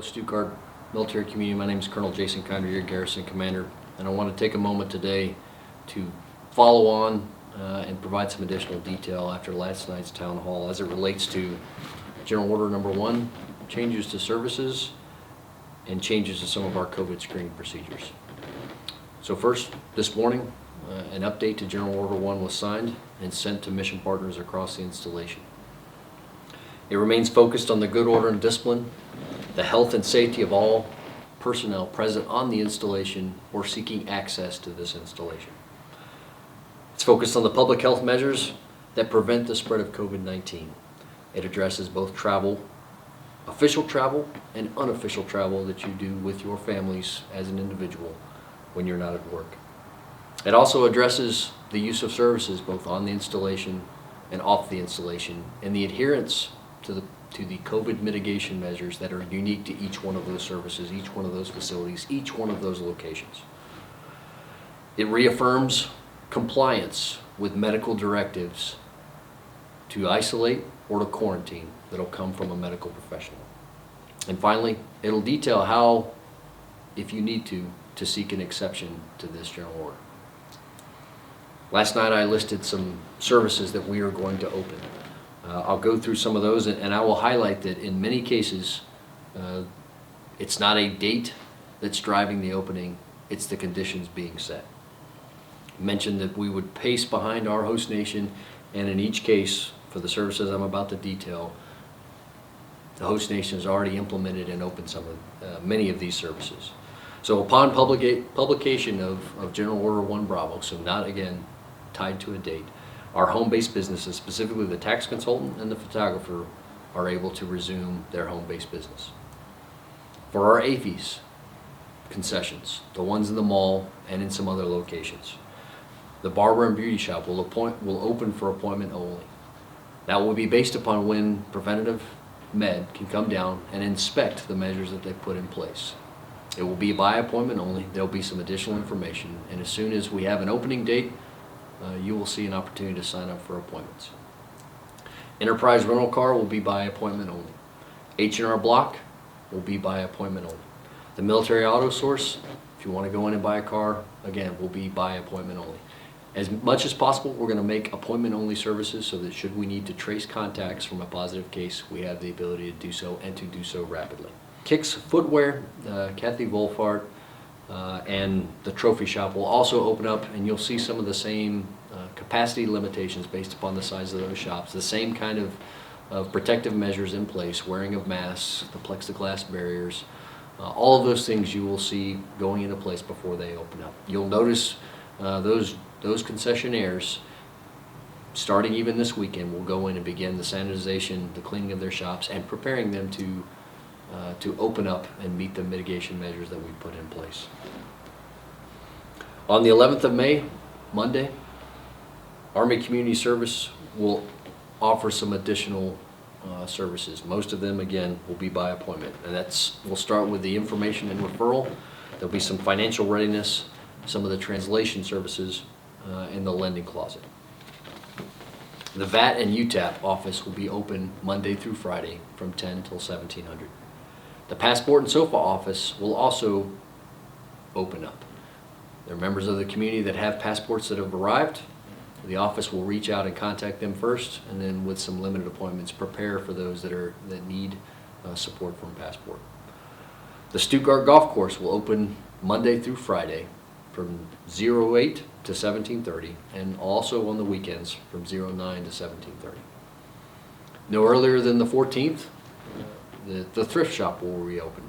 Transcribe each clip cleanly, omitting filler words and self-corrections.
Hello, Stuttgart military community. My name is Colonel Jason Condrey, your Garrison commander, and I want to take a moment today to follow on and provide some additional detail after last night's town hall as it relates to General Order Number 1, changes to services and changes to some of our COVID screening procedures. So first, this morning, an update to General Order 1 was signed and sent to mission partners across the installation. It remains focused on the good order and discipline, the health and safety of all personnel present on the installation or seeking access to this installation. It's focused on the public health measures that prevent the spread of COVID-19. It addresses both travel, official travel and unofficial travel that you do with your families as an individual when you're not at work. It also addresses the use of services both on the installation and off the installation and the adherence to the COVID mitigation measures that are unique to each one of those services, each one of those facilities, each one of those locations. It reaffirms compliance with medical directives to isolate or to quarantine that'll come from a medical professional. And finally, it'll detail how, if you need to seek an exception to this general order. Last night I listed some services that we are going to open. I'll go through some of those, and I will highlight that in many cases, it's not a date that's driving the opening, it's the conditions being set. I mentioned that we would pace behind our host nation, and in each case, for the services I'm about to detail, the host nation has already implemented and opened some of many of these services. So upon publication of General Order 1 Bravo, so not again tied to a date, our home-based businesses, specifically the tax consultant and the photographer, are able to resume their home-based business. For our AAFES concessions, the ones in the mall and in some other locations, the barber and beauty shop will open for appointment only. That will be based upon when preventative med can come down and inspect the measures that they put in place. It will be by appointment only. There'll be some additional information, and as soon as we have an opening date, you will see an opportunity to sign up for appointments. Enterprise rental car will be by appointment only. H&R Block will be by appointment only. The military auto source, if you want to go in and buy a car, again, will be by appointment only. As much as possible, we're going to make appointment only services so that should we need to trace contacts from a positive case, we have the ability to do so and to do so rapidly. Kicks Footwear, Kathy Wolfart, and the trophy shop will also open up, and you'll see some of the same capacity limitations based upon the size of those shops, the same kind of protective measures in place, wearing of masks, the plexiglass barriers, all of those things you will see going into place before they open up. You'll notice those concessionaires, starting even this weekend, will go in and begin the sanitization, the cleaning of their shops, and preparing them to open up and meet the mitigation measures that we put in place. On the 11th of May, Monday, Army Community Service will offer some additional services. Most of them, again, will be by appointment, and we'll start with the information and referral. There'll be some financial readiness, some of the translation services, and the lending closet. The VAT and UTAP office will be open Monday through Friday from 10 till 1700. The Passport and SOFA office will also open up. There are members of the community that have passports that have arrived. The office will reach out and contact them first, and then with some limited appointments, prepare for those that need support from Passport. The Stuttgart Golf Course will open Monday through Friday from 08 to 17:30, and also on the weekends from 09 to 17:30. No earlier than the 14th, the Thrift Shop will reopen.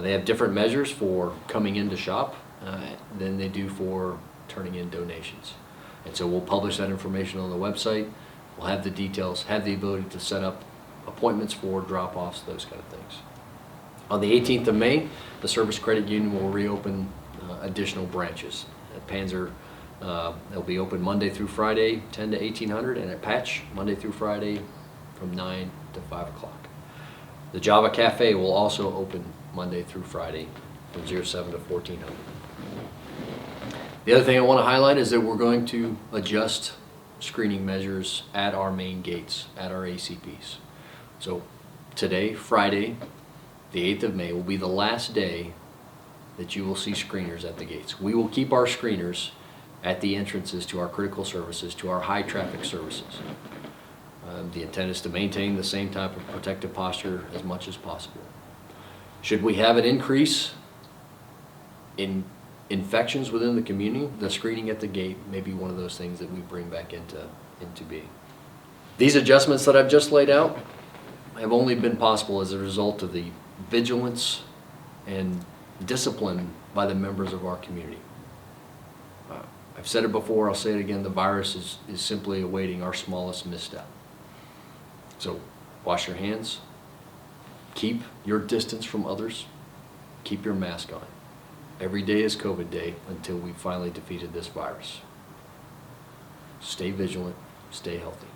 They have different measures for coming in to shop than they do for turning in donations. And so we'll publish that information on the website. We'll have the details, have the ability to set up appointments for drop-offs, those kind of things. On the 18th of May, the Service Credit Union will reopen additional branches. At Panzer, they'll be open Monday through Friday, 10 to 1800, and at Patch, Monday through Friday from 9 to 5 o'clock. The Java Café will also open Monday through Friday from 07 to 1400. The other thing I want to highlight is that we're going to adjust screening measures at our main gates, at our ACPs. So today, Friday, the 8th of May, will be the last day that you will see screeners at the gates. We will keep our screeners at the entrances to our critical services, to our high traffic services. The intent is to maintain the same type of protective posture as much as possible. Should we have an increase in infections within the community, the screening at the gate may be one of those things that we bring back into being. These adjustments that I've just laid out have only been possible as a result of the vigilance and discipline by the members of our community. I've said it before, I'll say it again, the virus is simply awaiting our smallest misstep. So wash your hands, keep your distance from others, keep your mask on. Every day is COVID day until we finally defeated this virus. Stay vigilant, stay healthy.